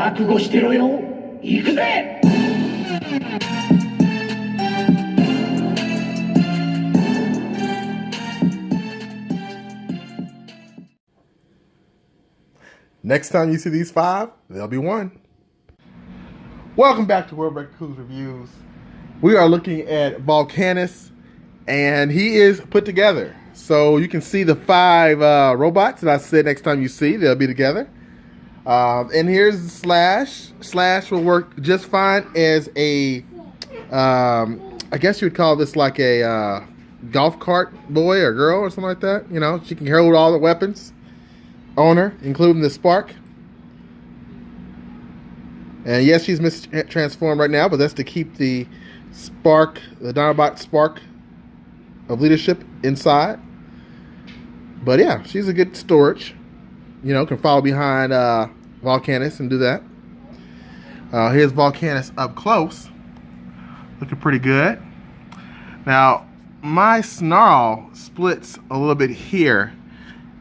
覚悟してろよ。行くぜ。Next time you see these 5, there'll be 1. Welcome back to World Breaker Cool's Reviews. We are looking at Volcanicus, and he is put together. So you can see the 5 robots that I said next time you see, they'll be together. And here's the Slash. Slash will work just fine as a, I guess you would call this like a golf cart boy or girl or something like that. You know, she can hold all the weapons on her, including the spark. And yes, she's mistransformed right now, but that's to keep the spark, the Dinobot spark of leadership inside. But yeah, she's a good storage. You know, can follow behind Volcanicus and do that. Here's Volcanicus up close. Looking pretty good. Now, my snarl splits a little bit here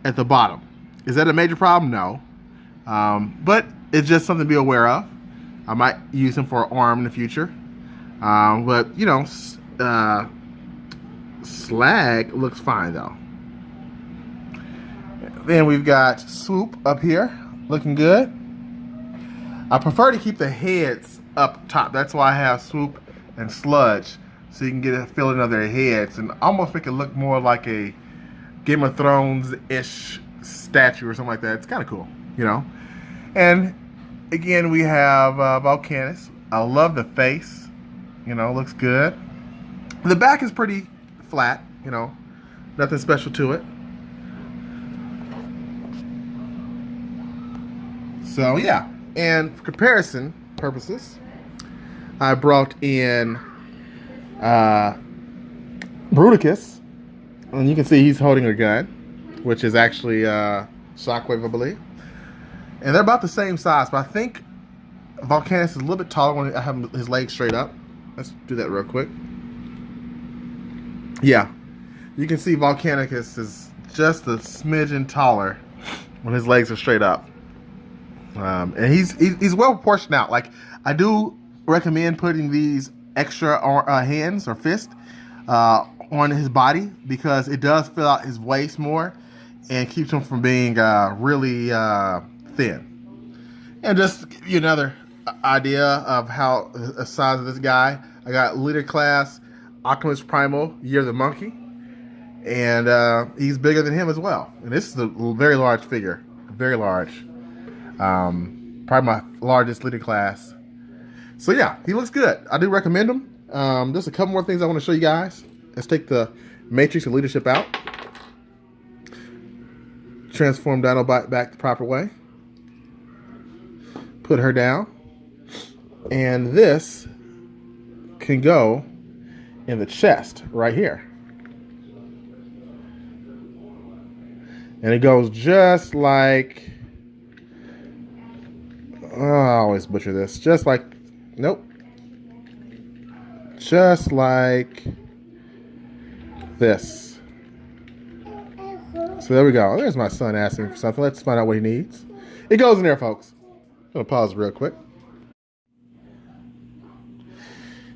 at the bottom. Is that a major problem? No. But it's just something to be aware of. I might use him for an arm in the future. But, you know, Slag looks fine, though. Then we've got Swoop up here, looking good. I prefer to keep the heads up top. That's why I have Swoop and Sludge, so you can get a feeling of their heads and almost make it look more like a Game of Thrones-ish statue or something like that. It's kind of cool, you know. And again, we have Volcanicus. I love the face, you know, looks good. The back is pretty flat, you know, nothing special to it. So yeah, and for comparison purposes, I brought in Bruticus, and you can see he's holding a gun, which is actually Shockwave, I believe. And they're about the same size, but I think Volcanicus is a little bit taller when I have his legs straight up. Let's do that real quick. Yeah, you can see Volcanicus is just a smidgen taller when his legs are straight up. And he's well proportioned out. Like, I do recommend putting these extra hands or fists on his body, because it does fill out his waist more and keeps him from being really thin. And just to give you another idea of how the size of this guy, I got Leader Class Optimus Primal, Year of the Monkey, and he's bigger than him as well. And this is a very large figure, very large. Probably my largest Leader Class. So yeah, he looks good. I do recommend him. Just a couple more things I want to show you guys. Let's take the Matrix of Leadership out. Transform Dinobot back the proper way. Put her down. And this can go in the chest right here. And it goes just like... Oh, I always butcher this. Just like... Nope. Just like this. So there we go. There's my son asking for something. Let's find out what he needs. It goes in there, folks. I'm going to pause real quick.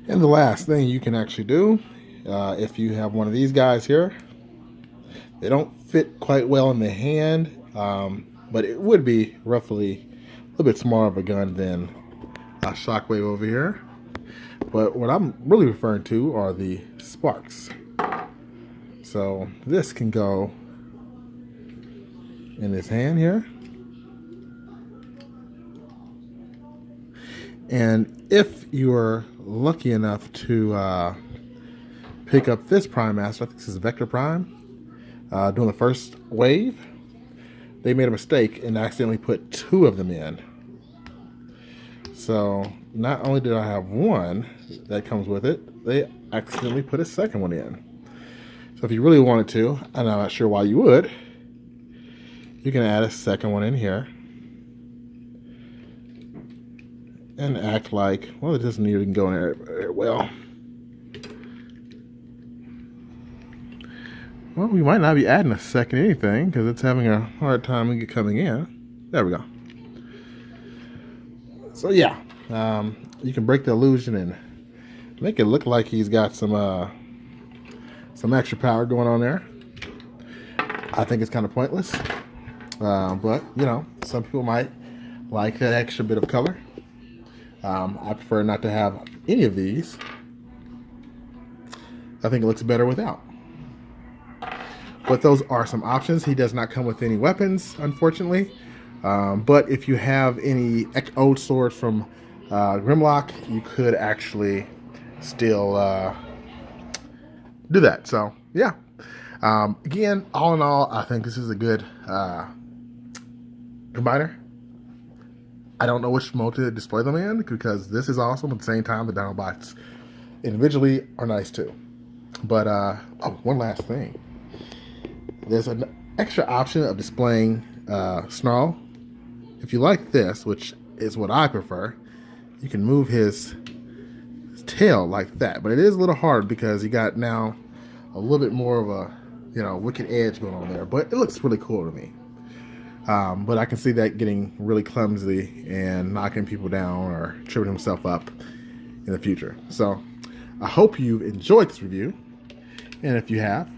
And the last thing you can actually do, if you have one of these guys here, they don't fit quite well in the hand, but it would be roughly a little bit smaller of a gun than a Shockwave over here. But what I'm really referring to are the sparks. So this can go in his hand here. And if you are lucky enough to pick up this Prime Master, I think this is Vector Prime, doing the first wave, they made a mistake and accidentally put 2 of them in. So not only did I have one that comes with it, they accidentally put a second one in. So if you really wanted to, and I'm not sure why you would, you can add a second one in here and act like, well, it doesn't even go in there very well. Well, we might not be adding a second anything because it's having a hard time coming in. There we go. So yeah, you can break the illusion and make it look like he's got some extra power going on there. I think it's kind of pointless, but you know, some people might like that extra bit of color. I prefer not to have any of these. I think it looks better without. But those are some options. He does not come with any weapons, unfortunately. But if you have any old swords from Grimlock, you could actually still do that. So, yeah. Again, all in all, I think this is a good combiner. I don't know which mode to display them in because this is awesome. At the same time, the Dinobots individually are nice too. But, oh, one last thing. There's an extra option of displaying Snarl. If you like this, which is what I prefer, you can move his tail like that. But it is a little hard because you got now a little bit more of a, you know, wicked edge going on there. But it looks really cool to me. But I can see that getting really clumsy and knocking people down or tripping himself up in the future. So I hope you've enjoyed this review. And if you have,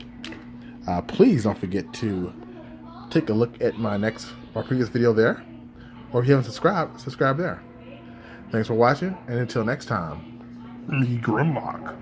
please don't forget to take a look at my previous video there. Or if you haven't subscribe there. Thanks for watching, and until next time, be Grimlock.